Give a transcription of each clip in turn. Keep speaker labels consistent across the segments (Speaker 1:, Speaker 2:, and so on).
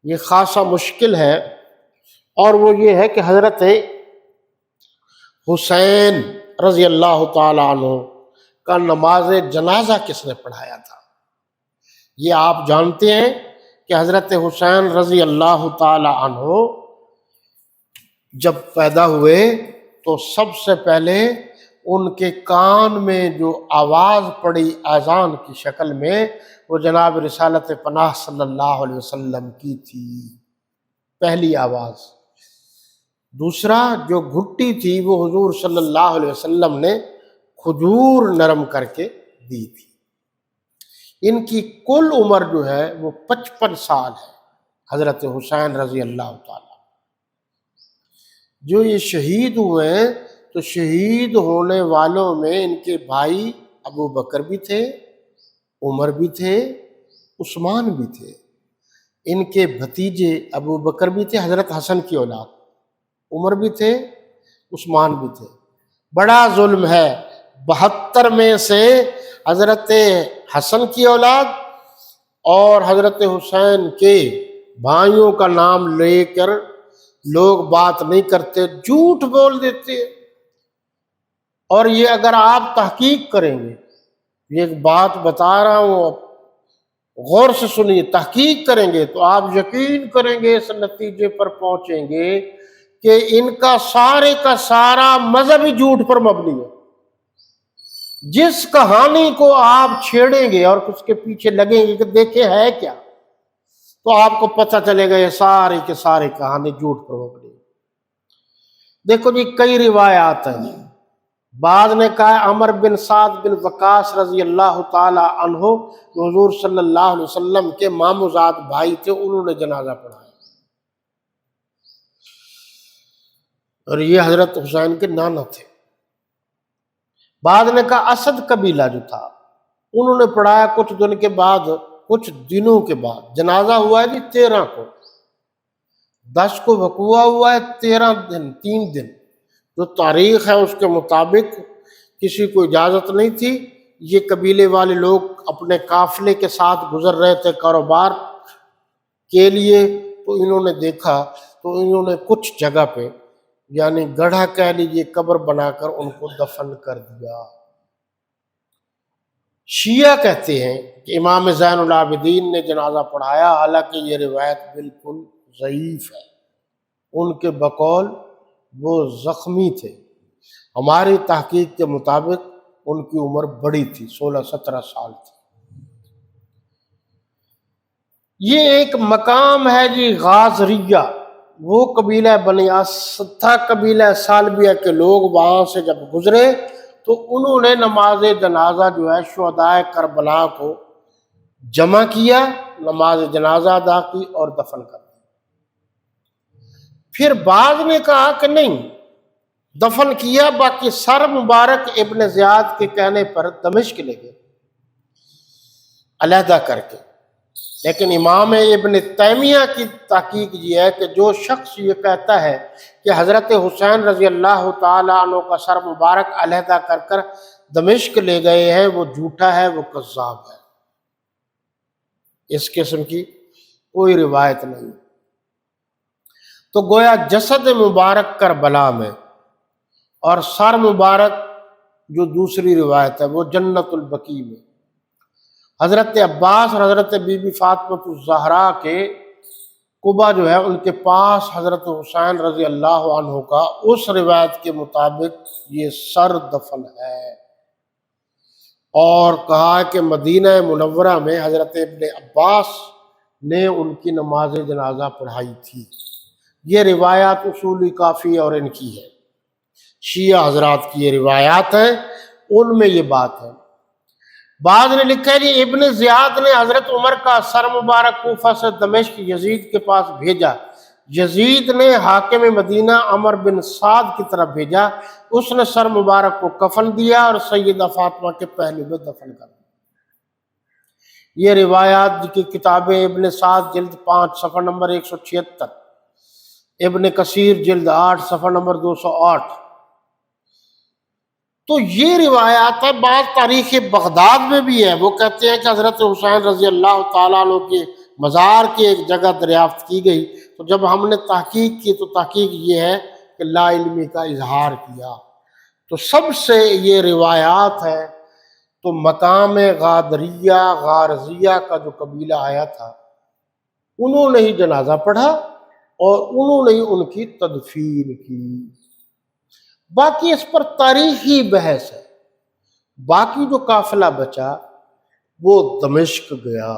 Speaker 1: یہ خاصا مشکل ہے، اور وہ یہ ہے کہ حضرت حسین رضی اللہ تعالی عنہ کا نماز جنازہ کس نے پڑھایا تھا؟ یہ آپ جانتے ہیں کہ حضرت حسین رضی اللہ تعالی عنہ جب پیدا ہوئے تو سب سے پہلے ان کے کان میں جو آواز پڑی اذان کی شکل میں، وہ جناب رسالت پناہ صلی اللہ علیہ وسلم کی تھی، پہلی آواز۔ دوسرا جو گھٹی تھی وہ حضور صلی اللہ علیہ وسلم نے کھجور نرم کر کے دی تھی۔ ان کی کل عمر جو ہے وہ 55 سال ہے، حضرت حسین رضی اللہ تعالیٰ۔ جو یہ شہید ہوئے ہیں تو شہید ہونے والوں میں ان کے بھائی ابو بکر بھی تھے، عمر بھی تھے، عثمان بھی تھے۔ ان کے بھتیجے ابو بکر بھی تھے، حضرت حسن کی اولاد، عمر بھی تھے، عثمان بھی تھے۔ بڑا ظلم ہے، 72 میں سے حضرت حسن کی اولاد اور حضرت حسین کے بھائیوں کا نام لے کر لوگ بات نہیں کرتے، جھوٹ بول دیتے۔ اور یہ اگر آپ تحقیق کریں گے، یہ ایک بات بتا رہا ہوں، غور سے سنیے، تحقیق کریں گے تو آپ یقین کریں گے، اس نتیجے پر پہنچیں گے کہ ان کا سارے کا سارا مذہبی جھوٹ پر مبنی ہے۔ جس کہانی کو آپ چھیڑیں گے اور اس کے پیچھے لگیں گے کہ دیکھیں ہے کیا، تو آپ کو پتہ چلے گا یہ ساری کے ساری کہانی جھوٹ پر مبنی ہے۔ دیکھو جی، کئی روایات ہیں۔ بعض نے کہا عمر بن سعد بن وقاص رضی اللہ تعالی عنہ جو حضور صلی اللہ علیہ وسلم کے ماموزاد بھائی تھے، انہوں نے جنازہ پڑھایا، اور یہ حضرت حسین کے نانا تھے۔ بعض نے کہا اسد قبیلہ جو تھا انہوں نے پڑھایا، کچھ دنوں کے بعد جنازہ ہوا ہے جی 13 کو، 10 کو وقوع ہوا ہے، 13 دن 3 دن جو تاریخ ہے اس کے مطابق کسی کو اجازت نہیں تھی۔ یہ قبیلے والے لوگ اپنے قافلے کے ساتھ گزر رہے تھے کاروبار کے لیے، تو انہوں نے دیکھا تو انہوں نے کچھ جگہ پہ یعنی گڑھا کہہ لیجیے قبر بنا کر ان کو دفن کر دیا۔ شیعہ کہتے ہیں کہ امام زین العابدین نے جنازہ پڑھایا، حالانکہ یہ روایت بالکل ضعیف ہے۔ ان کے بقول وہ زخمی تھے، ہماری تحقیق کے مطابق ان کی عمر بڑی تھی، 16-17 سال تھی۔ یہ ایک مقام ہے جی غازریہ، وہ قبیلہ بنی اسد تھا، قبیلہ سالبیہ کے لوگ وہاں سے جب گزرے تو انہوں نے نماز جنازہ جو ہے شہداء کربلا کو جمع کیا، نماز جنازہ ادا کی اور دفن کر دیا۔ پھر بعض نے کہا کہ نہیں، دفن کیا، باقی سر مبارک ابن زیاد کے کہنے پر دمشق لے گئے علیحدہ کر کے۔ لیکن امام ابن تیمیہ کی تحقیق یہ ہے کہ جو شخص یہ کہتا ہے کہ حضرت حسین رضی اللہ تعالیٰ عنہ کا سر مبارک علیحدہ کر کر دمشق لے گئے ہیں، وہ جھوٹا ہے، وہ کذاب ہے۔ اس قسم کی کوئی روایت نہیں۔ تو گویا جسد مبارک کربلا میں اور سر مبارک جو دوسری روایت ہے وہ جنت البقیع میں، حضرت عباس اور حضرت بی بی فاطمہ الزہرا کے قبا جو ہے ان کے پاس حضرت حسین رضی اللہ عنہ کا اس روایت کے مطابق یہ سر دفن ہے، اور کہا کہ مدینہ منورہ میں حضرت ابن عباس نے ان کی نماز جنازہ پڑھائی تھی۔ یہ روایات اصولی کافی اور ان کی ہے، شیعہ حضرات کی یہ روایات ہیں، ان میں یہ بات ہے۔ بعض نے لکھا ہے جی ابن زیاد نے حضرت عمر کا سر مبارک کوفہ سے دمشق یزید کے پاس بھیجا، یزید نے حاکم مدینہ عمر بن سعد کی طرف بھیجا، اس نے سر مبارک کو کفن دیا اور سیدہ فاطمہ کے پہلو میں دفن کر دیا۔ یہ روایات کی کتابیں ابن سعد جلد 5 صفحہ نمبر 176، ابن کثیر جلد 8 صفحہ نمبر 208۔ تو یہ روایات ہے۔ بعض تاریخ بغداد میں بھی ہے، وہ کہتے ہیں کہ حضرت حسین رضی اللہ تعالیٰ عنہ کے مزار کی ایک جگہ دریافت کی گئی، تو جب ہم نے تحقیق کی تو تحقیق یہ ہے کہ لا علمی کا اظہار کیا۔ تو سب سے یہ روایات ہے، تو مقام غادریہ غارزیہ کا جو قبیلہ آیا تھا انہوں نے ہی جنازہ پڑھا اور انہوں نے ہی ان کی تدفین کی۔ باقی اس پر تاریخی بحث ہے۔ باقی جو قافلہ بچا وہ دمشق گیا،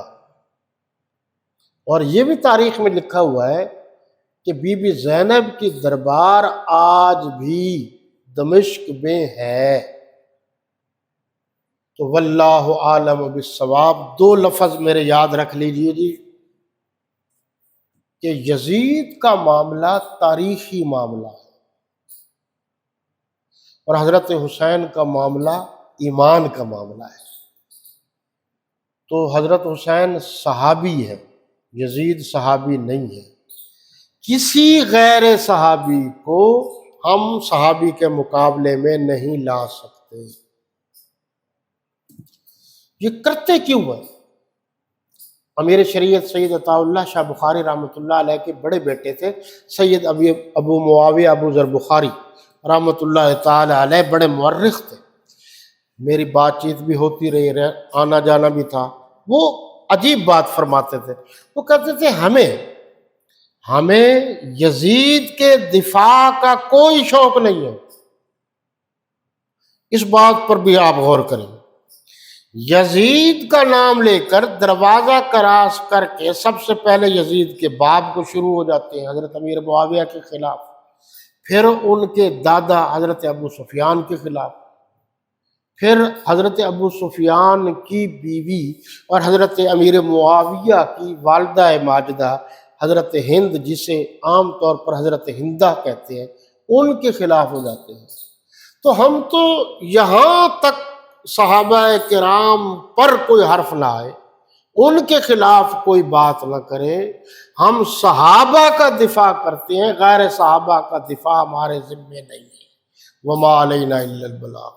Speaker 1: اور یہ بھی تاریخ میں لکھا ہوا ہے کہ بی بی زینب کی دربار آج بھی دمشق میں ہے۔ تو واللہ عالم بالصواب، دو لفظ میرے یاد رکھ لیجئے جی، کہ یزید کا معاملہ تاریخی معاملہ ہے اور حضرت حسین کا معاملہ ایمان کا معاملہ ہے۔ تو حضرت حسین صحابی ہے، یزید صحابی نہیں ہے۔ کسی غیر صحابی کو ہم صحابی کے مقابلے میں نہیں لا سکتے۔ یہ کرتے کیوں ہیں؟ امیر شریعت سید عطا اللہ شاہ بخاری رحمۃ اللہ علیہ کے بڑے بیٹے تھے سید ابو معاویہ ابو ذر بخاری رحمۃ اللہ تعالی علیہ، بڑے مورخ تھے، میری بات چیت بھی ہوتی رہی، آنا جانا بھی تھا۔ وہ عجیب بات فرماتے تھے، وہ کہتے تھے ہمیں یزید کے دفاع کا کوئی شوق نہیں ہے۔ اس بات پر بھی آپ غور کریں، یزید کا نام لے کر دروازہ کراس کر کے سب سے پہلے یزید کے باپ کو شروع ہو جاتے ہیں حضرت امیر معاویہ کے خلاف، پھر ان کے دادا حضرت ابو سفیان کے خلاف، پھر حضرت ابو سفیان کی بیوی اور حضرت امیر معاویہ کی والدہ ماجدہ حضرت ہند، جسے عام طور پر حضرت ہندہ کہتے ہیں، ان کے خلاف ہو جاتے ہیں۔ تو ہم تو یہاں تک صحابہ کرام پر کوئی حرف نہ آئے، ان کے خلاف کوئی بات نہ کرے، ہم صحابہ کا دفاع کرتے ہیں، غیر صحابہ کا دفاع ہمارے ذمے نہیں ہے۔ وما علینا الا البلاغ۔